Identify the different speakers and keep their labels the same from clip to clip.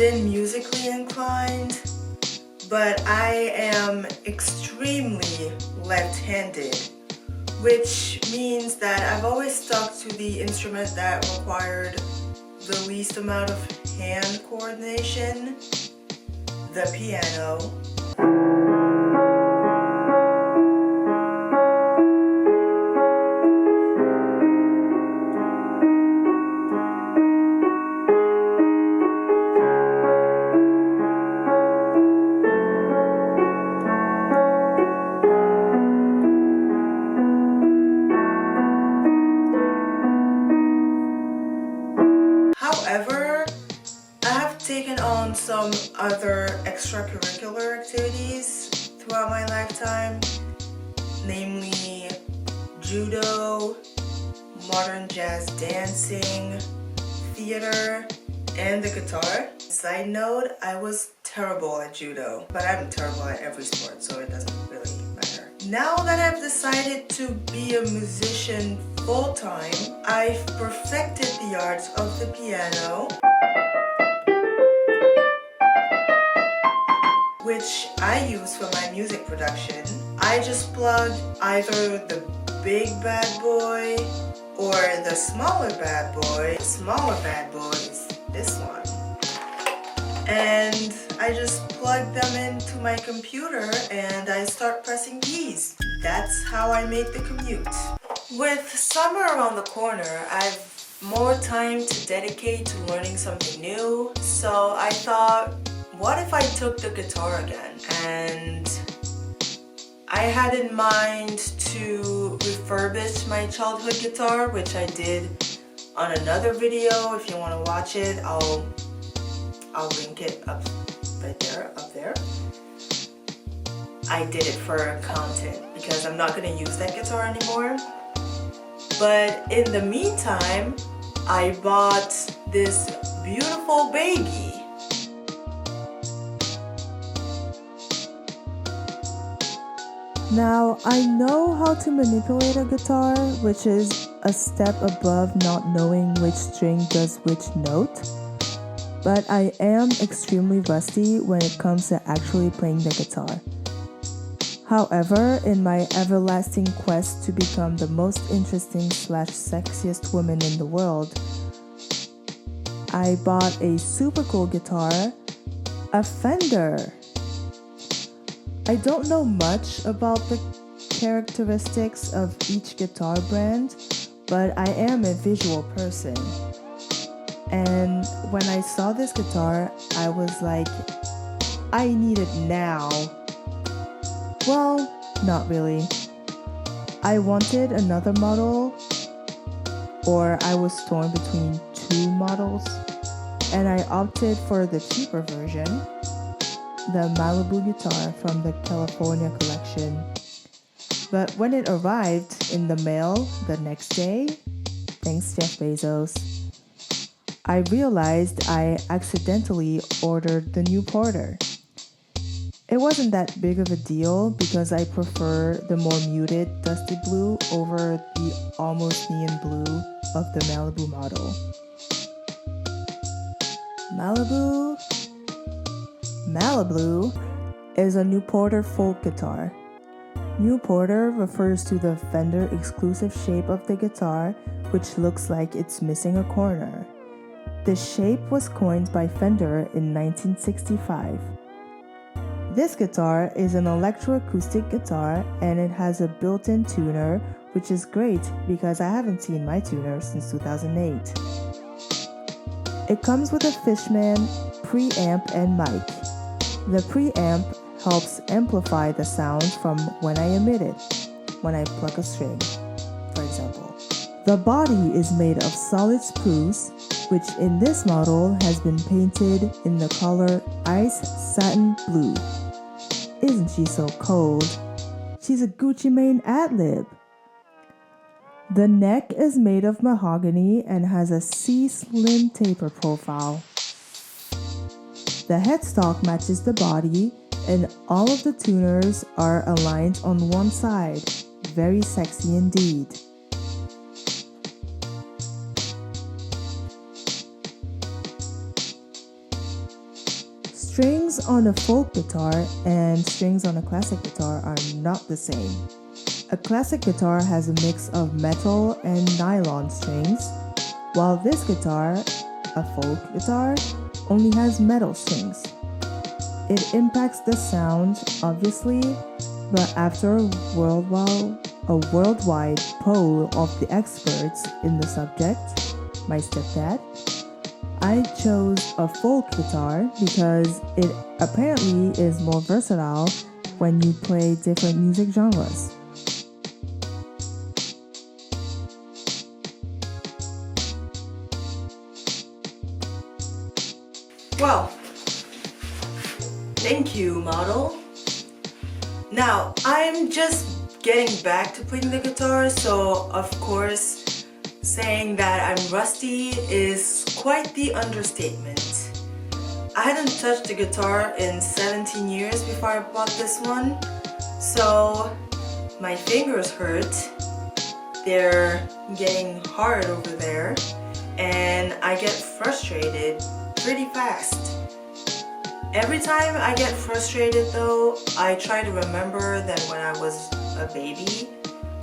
Speaker 1: been musically inclined, but I am extremely left-handed, which means that I've always stuck to the instrument that required the least amount of hand coordination, the piano. However, I have taken on some other extracurricular activities throughout my lifetime, namely judo, modern jazz dancing, theater, and the guitar. Side note, I was terrible at judo, but I'm terrible at every sport, so it doesn't really matter. Now that I've decided to be a musician full-time, I've perfected the art of the piano, which I use for my music production. I just plug either the big bad boy or the smaller bad boy. The smaller bad boy is this one. And I just plug them into my computer and I start pressing keys. That's how I made the commute. With summer around the corner, I've more time to dedicate to learning something new. So I thought, what if I took the guitar again? And I had in mind to refurbish my childhood guitar, which I did on another video. If you want to watch it, I'll link it up there. I did it for content because I'm not going to use that guitar anymore. But in the meantime, I bought this beautiful baby.
Speaker 2: Now, I know how to manipulate a guitar, which is a step above not knowing which string does which note. But I am extremely rusty when it comes to actually playing the guitar. However, in my everlasting quest to become the most interesting / sexiest woman in the world, I bought a super cool guitar, a Fender. I don't know much about the characteristics of each guitar brand, but I am a visual person. And when I saw this guitar, I was like, I need it now. Well, not really. I wanted another model, or I was torn between two models, and I opted for the cheaper version, the Maliblue guitar from the California collection. But when it arrived in the mail the next day, thanks Jeff Bezos, I realized I accidentally ordered the new Porter. It wasn't that big of a deal because I prefer the more muted dusty blue over the almost neon blue of the Malibu model. Maliblue is a New Porter folk guitar. New Porter refers to the Fender exclusive shape of the guitar, which looks like it's missing a corner. The shape was coined by Fender in 1965. This guitar is an electroacoustic guitar and it has a built-in tuner, which is great because I haven't seen my tuner since 2008. It comes with a Fishman preamp and mic. The preamp helps amplify the sounds from when I emit it, when I pluck a string, for example. The body is made of solid spruce, which in this model has been painted in the color Ice Satin Blue. Isn't she so cold? She's a Gucci Mane ad-lib. The neck is made of mahogany and has a C-slim taper profile. The headstock matches the body and all of the tuners are aligned on one side. Very sexy indeed. strings on a folk guitar and strings on a classic guitar are not the same. A classic guitar has a mix of metal and nylon strings, while this guitar, a folk guitar, only has metal strings. It impacts the sound, obviously, but after a worldwide poll of the experts in the subject, my stepdad, I chose a folk guitar because it apparently is more versatile when you play different music genres.
Speaker 1: Well, thank you, model. Now, I'm just getting back to playing the guitar, so of course, saying that I'm rusty is quite the understatement. I hadn't touched the guitar in 17 years before I bought this one, so my fingers hurt. They're getting hard over there, and I get frustrated pretty fast. Every time I get frustrated though, I try to remember that when I was a baby,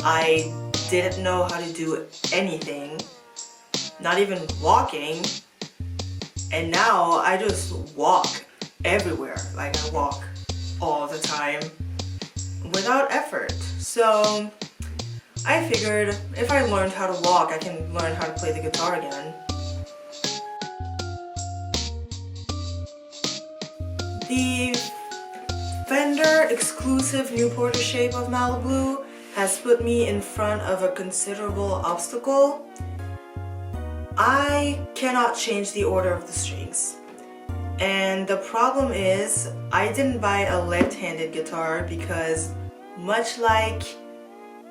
Speaker 1: I didn't know how to do anything, not even walking, and now I just walk everywhere. Like I walk all the time without effort. So I figured if I learned how to walk, I can learn how to play the guitar again. The Fender exclusive Newporter shape of Maliblue has put me in front of a considerable obstacle. I cannot change the order of the strings. And the problem is, I didn't buy a left-handed guitar because much like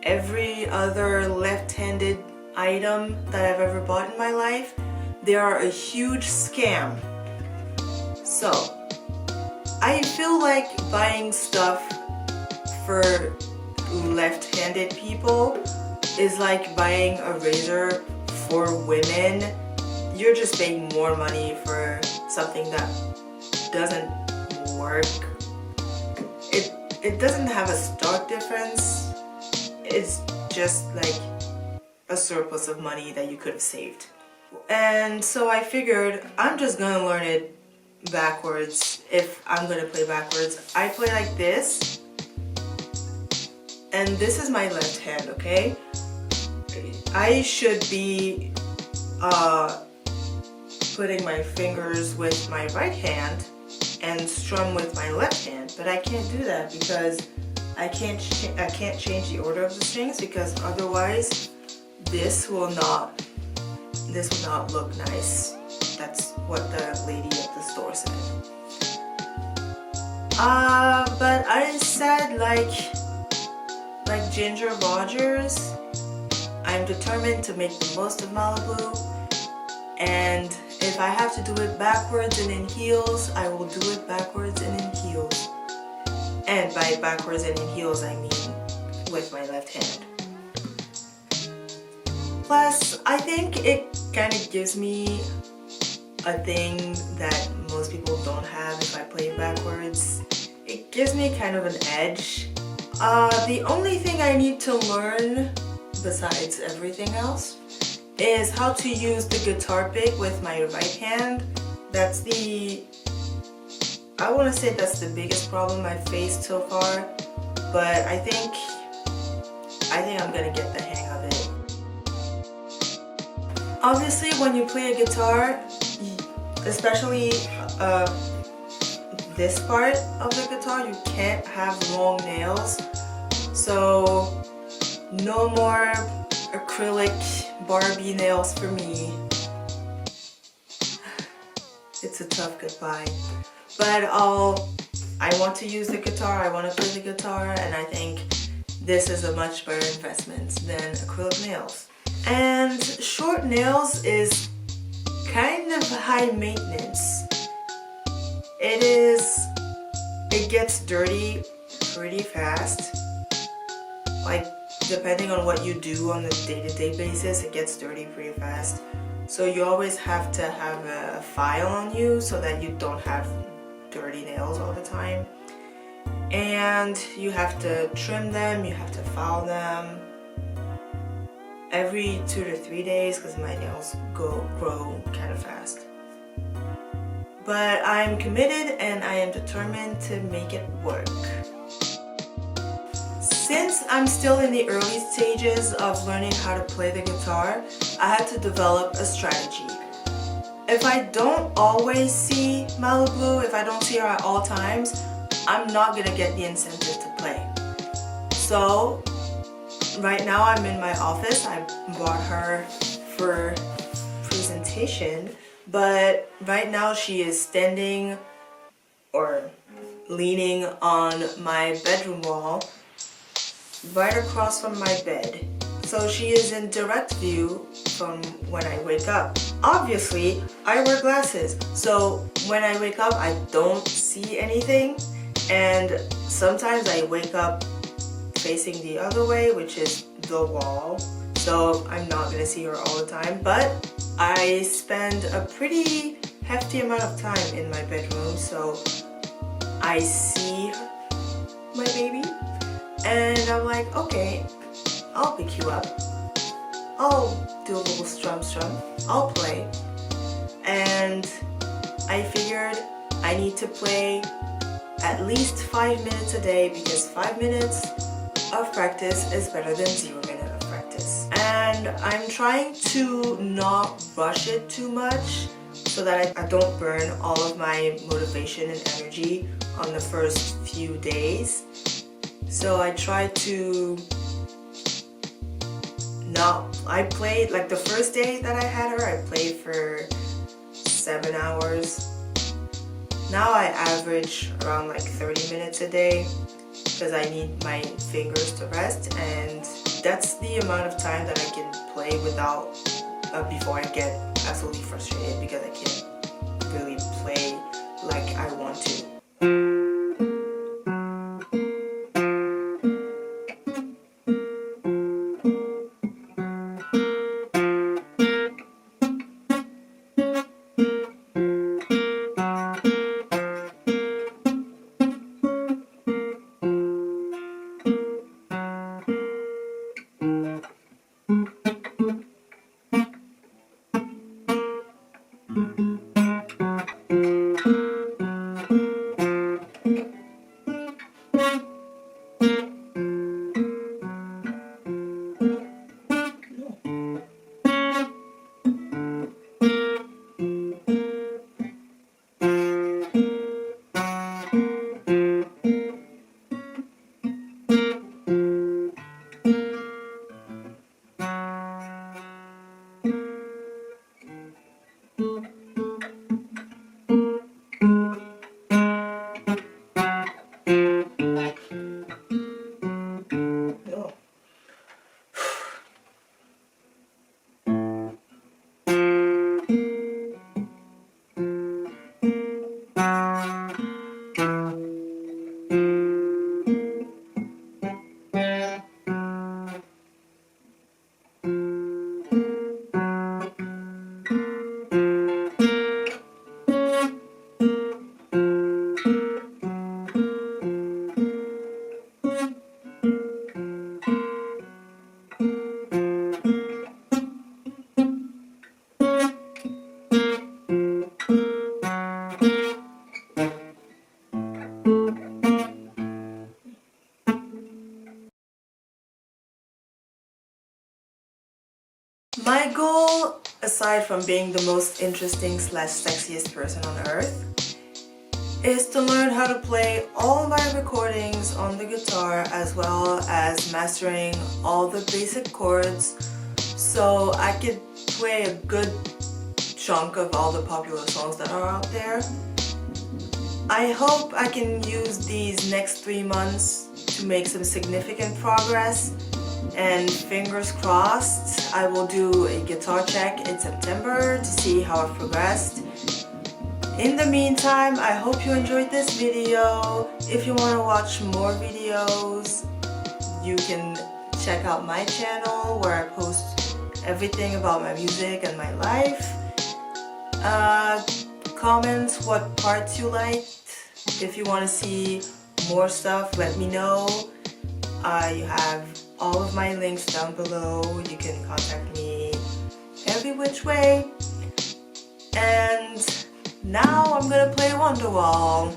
Speaker 1: every other left-handed item that I've ever bought in my life, they are a huge scam. So, I feel like buying stuff for left-handed people is like buying a razor for women. You're just paying more money for something that doesn't work. It doesn't have a stark difference. It's just like a surplus of money that you could have saved. And so I figured I'm just gonna learn it backwards. If I'm gonna play backwards, I play like this, and this is my left hand, okay? I should be putting my fingers with my right hand and strum with my left hand, but I can't do that because I can't change the order of the strings, because otherwise this will not look nice. That's what the lady at the store said. But I said like Ginger Rogers, I'm determined to make the most of Maliblue, and if I have to do it backwards and in heels, I will do it backwards and in heels. And by backwards and in heels, I mean with my left hand. Plus, I think it kind of gives me a thing that most people don't have if I play backwards. It gives me kind of an edge. The only thing I need to learn, besides everything else, is how to use the guitar pick with my right hand. I want to say that's the biggest problem I've faced so far, but I think I'm gonna get the hang of it. Obviously, when you play a guitar, especially this part of the guitar, you can't have long nails. So no more acrylic Barbie nails for me. It's a tough goodbye. But I want to use the guitar, I want to play the guitar, and I think this is a much better investment than acrylic nails. And short nails is kind of high maintenance. It gets dirty pretty fast. Like, depending on what you do on a day-to-day basis, it gets dirty pretty fast. So you always have to have a file on you so that you don't have dirty nails all the time. And you have to trim them, you have to file them every 2 to 3 days because my nails grow kind of fast. But I'm committed and I am determined to make it work. Since I'm still in the early stages of learning how to play the guitar, I had to develop a strategy. If I don't always see Maliblue, if I don't see her at all times, I'm not gonna get the incentive to play. So right now I'm in my office. I brought her for presentation, but right now she is standing or leaning on my bedroom wall right across from my bed. So she is in direct view from when I wake up. Obviously, I wear glasses, so when I wake up I don't see anything, and sometimes I wake up facing the other way, which is the wall, so I'm not gonna see her all the time, but I spend a pretty hefty amount of time in my bedroom, so I see my baby, and I'm like, okay, I'll pick you up, I'll do a little strum, I'll play. And I figured I need to play at least 5 minutes a day, because 5 minutes of practice is better than 0 minutes of practice. And I'm trying to not rush it too much so that I don't burn all of my motivation and energy on the first few days. So I try to I played, like the first day that I had her, I played for 7 hours. Now I average around like 30 minutes a day because I need my fingers to rest, and that's the amount of time that I can play without before I get absolutely frustrated because I can't really play like I want to. My goal, aside from being the most interesting / sexiest person on earth, is to learn how to play all my recordings on the guitar, as well as mastering all the basic chords so I could play a good chunk of all the popular songs that are out there. I hope I can use these next 3 months to make some significant progress, and fingers crossed I will do a guitar check in September to see how I've progressed. In the meantime, I hope you enjoyed this video. If you want to watch more videos, you can check out my channel where I post everything about my music and my life. Comment what parts you liked If you want to see more stuff, let me know. You have all of my links down below. You can contact me every which way. And now I'm gonna play Wonderwall.